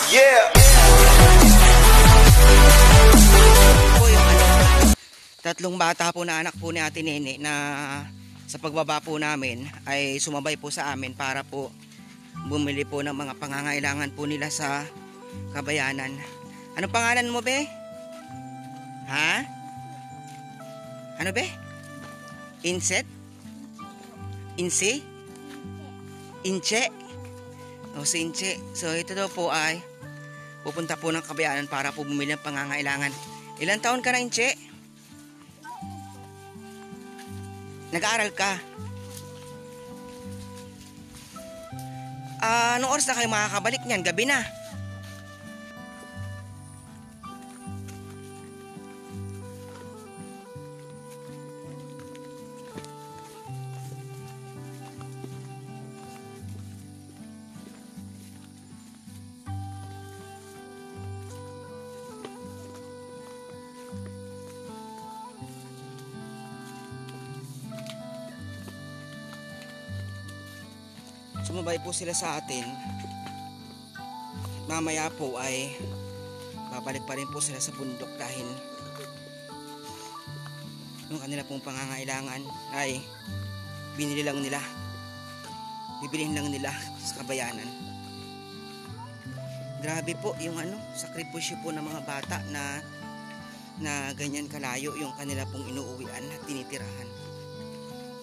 Yeah! Po yung tatlong bata po na anak po ni Ate Nene na sa pagbaba po namin ay sumabay po sa amin para po bumili po ng mga pangangailangan po nila sa Kabayanan. Anong pangalan mo, be? Ha? Ano, be? Inset? Inse? Inche? O, si Inche. So, ito daw po ay pupunta po ng Kabayanan para po bumili ng pangangailangan. Ilang taon ka na, Inche? Nag-aaral ka? Anong oras na kayo makakabalik niyan? Gabi na. Sumabay po sila sa atin. Mamaya po ay babalik pa rin po sila sa bundok dahil yung kanila pong pangangailangan ay binili lang nila, bibilihin lang nila sa Kabayanan. Grabe po yung sakripisyo po ng mga bata na ganyan kalayo yung kanila pong inuuwian at tinitirahan.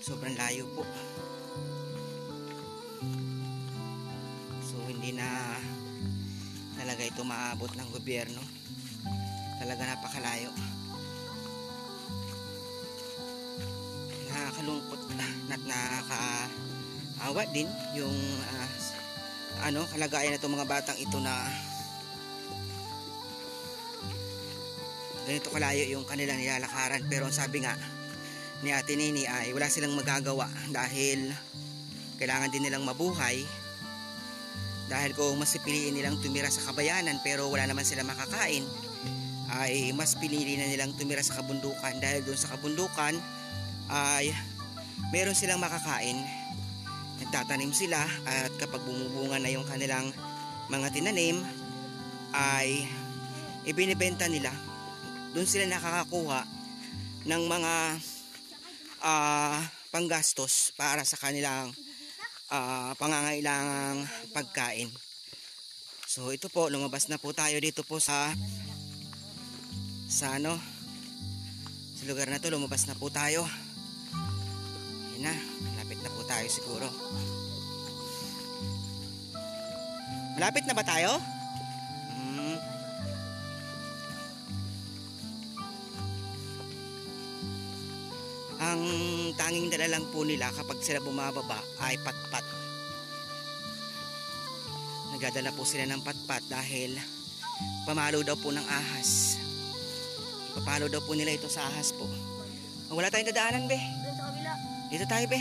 Sobrang layo po. Hindi na talaga ito maabot ng gobyerno. Talaga napakalayo. Nakakalungkot at nakakaawa din yung kalagayan na itong mga batang ito na ganito kalayo yung kanilang nilalakaran. Pero ang sabi nga ni Ate Nini ay wala silang magagawa dahil kailangan din nilang mabuhay. Dahil kung mas pipiliin nilang tumira sa Kabayanan pero wala naman sila makakain, ay mas pinili na nilang tumira sa kabundukan. Dahil doon sa kabundukan ay meron silang makakain. Nagtatanim sila at kapag bumubunga na yung kanilang mga tinanim ay ibinibenta nila. Doon sila nakakakuha ng mga panggastos para sa kanilang pangangailangang pagkain. So ito po, lumabas na po tayo dito po sa lugar na to. Lumabas na po tayo. Ayan na, malapit na po tayo siguro. Malapit na ba tayo? Ang tanging dala lang po nila kapag sila bumababa ay patpat. Nagdadala po sila ng patpat dahil pamalo daw po ng ahas. Ipapalo daw po nila ito sa ahas po. Wala tayong dadaanan, be. Dito tayo, be.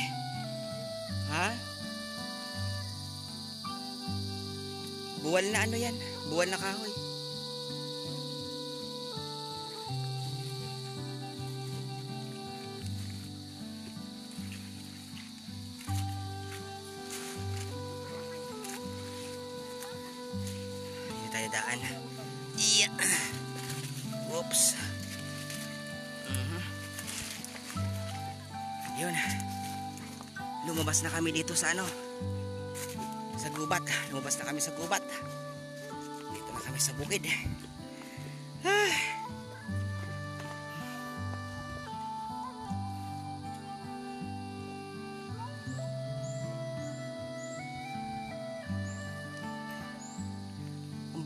Ha? Buwal na yan? Buwal na kahoy. Daan. Yeah. Oops. Yun. Lumabas na kami dito sa sa gubat. Lumabas na kami sa gubat. Dito na kami sa bukid.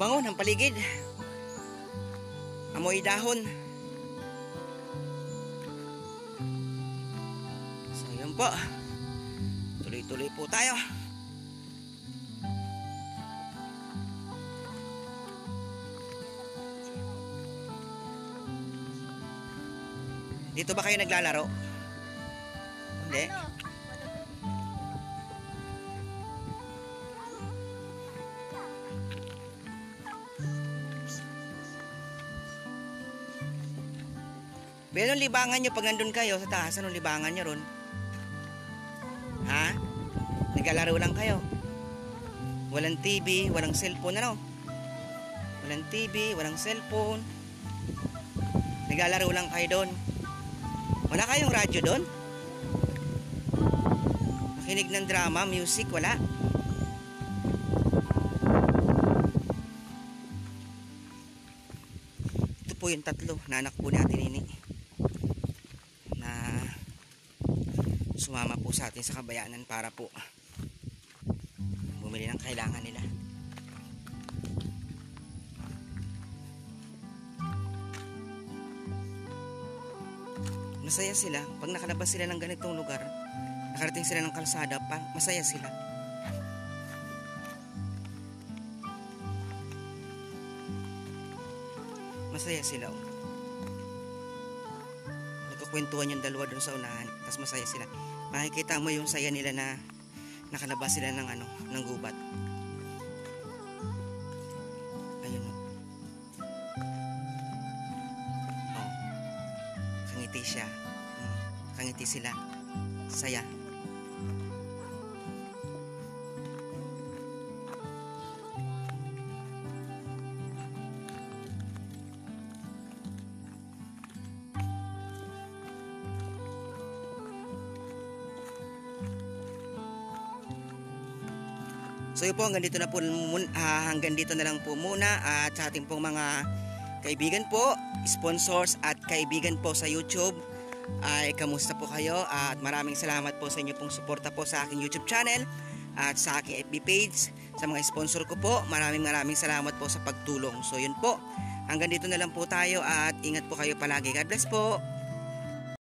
Bango ng paligid. Amoy dahon. So yun po. Tuloy-tuloy po tayo. Dito ba kayo naglalaro? Hindi. Anong libangan nyo pag nandun kayo sa taas? Anong libangan nyo ron? Ha? Naglalaro lang kayo? Walang TV, walang cellphone, ano? Walang TV, walang cellphone. Naglalaro lang kayo doon. Wala kayong radyo doon? Makinig ng drama, music, wala? Ito po yung tatlo na anak po ni Ate Nini na sumama po sa atin sa kabayanan para po bumili ng kailangan nila. Masaya sila pag nakalabas sila ng ganitong lugar, nakarating sila ng kalsada, masaya sila. Masaya sila. Nagkukwentuhan yung dalawa doon sa unahan, tapos masaya sila. Makikita mo yung saya nila na nakalabas sila ng ng gubat. Ayun o. Oh. Kangiti siya. Kangiti sila. Saya. So yun po, hanggang dito na lang po muna, at sa ating pong mga kaibigan po, sponsors at kaibigan po sa YouTube, ay kamusta po kayo, at maraming salamat po sa inyo pong suporta po sa aking YouTube channel at sa aking FB page. Sa mga sponsor ko po, maraming salamat po sa pagtulong. So yun po, hanggang dito na lang po tayo, at ingat po kayo palagi. God bless po.